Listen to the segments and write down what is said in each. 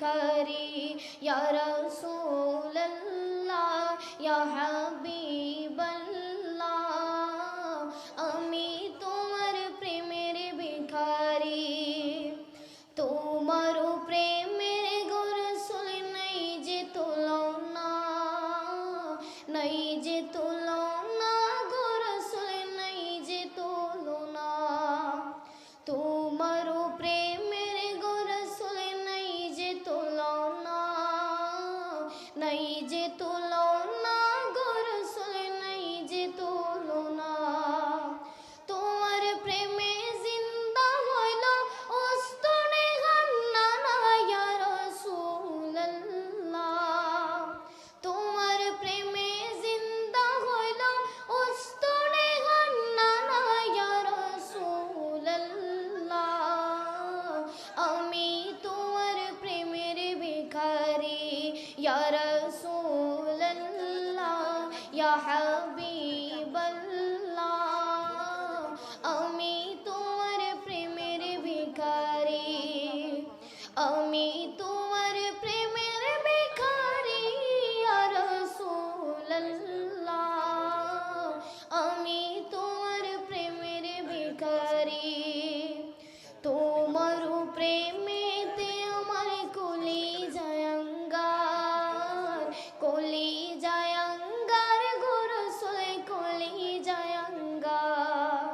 ভিখারি ইয়া রাসূলুল্লাহ ইয়া হাবিবাল্লাহ আমি তোমার প্রেমের ভিখারি তোমার প্রেমের গো রাসূল নাই যে তুলনা নাই যে তুলনা গো রাসূল নাই যে তুলনা তোমার প্রেমের গো রাসূল নাই যে তুলনা নাই যে তুলনা গো রাসূল নাই যে তুলনা তোমার প্রেমে জিন্দা হইল উস্তনে হান্নানা ইয়া রাসূলুল্লাহ তোমার প্রেমে জিন্দা হইল উস্তনে হান্নানা ইয়া রাসূলুল্লাহ আমি তোমার প্রেমের ভিখারি ইয়া রাসূলুল্লাহ ইয়া হাবিবাল্লাহ আমি তোমার প্রেমের ভিখারি আমি তোমার প্রেমের ভিখারি ইয়া রাসূলুল্লাহ আমি তোমার প্রেমের ভিখারি তোমার প্রেমেতে আমার কলিজায় অঙ্গার কলিজায় অঙ্গার গো রাসূল কলিজায় অঙ্গার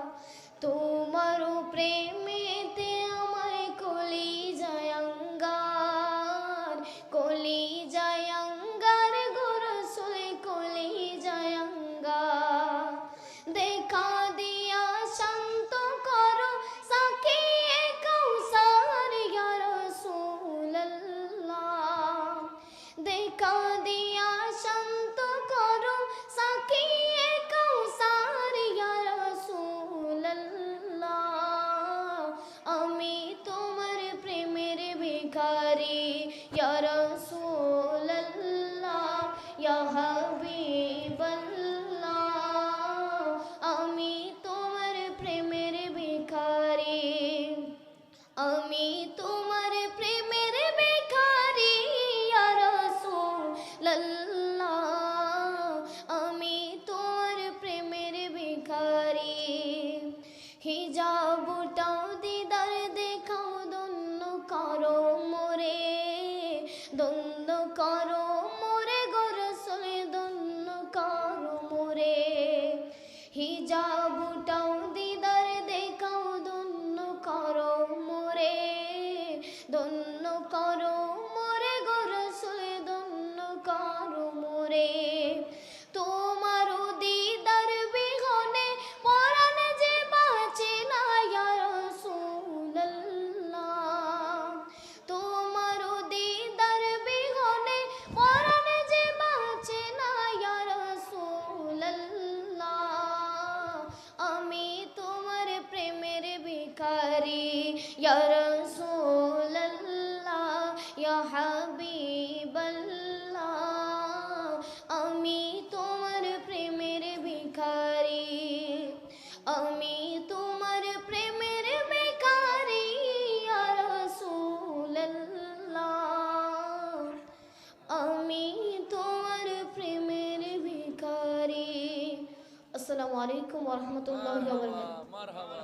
তোমার প্রেমেতে আমার কলিজায় অঙ্গার কলিজায় অঙ্গার গো রাসূল কলিজায় অঙ্গার দেখা দিয়া শান্ত করো সাকিয়ে কাউসার ইয়া রাসূলুল্লাহ দেখা দিয়া শান্ত করো সাকিয়ে কাউসার ইয়া রাসূলুল্লাহ আমি তোমার প্রেমের ভিখারি ইয়া রাসূলুল্লাহ ইয়া হাবিবাল্লাহ আমি তোমার প্রেমের ভিখারি আমি তোমার প্রেমের ভিখারি ইয়া রাসূলুল্লাহ আমি তোমার প্রেমের ভিখারি হিজাবটাও দিদার দেখাও দন্য করো মোরে দন্য করো মোরে গো রাসূল দন্য করো মোরে হিজাবটাও দিদার দেখাও দন্য করো মোরে দন্য করো মোরে গো রাসূল দন্য করো মোরে তোমার দিদার বিহনে পরাণ যে বাঁচে না ইয়া রাসূলুল্লাহ তোমার দিদার বিহনে পরাণ যে বাঁচে না ইয়া রাসূলুল্লাহ আমি তোমার প্রেমের ভিখারি ইয়া রাসূলুল্লাহ ইয়া হাবিবাল্লাহ আমি তোমার প্রেমের ভিখারি আমি তোমার প্রেমের ভিখারি ইয়া রাসূলুল্লাহ আমি তোমার প্রেমের ভিখারি আসসালামু আলাইকুম ওয়া রাহমাতুল্লাহি ওয়া বারাকাতুহু মারহাবা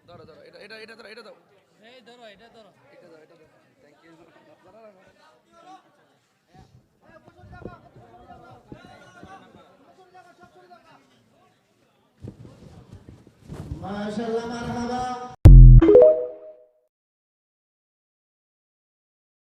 ধরো ধরো এটা এটা ধরো এটা দাও এই ধরো এটা ধরো এটা দাও থ্যাংক ইউ মাশাআল্লাহ মারহাবা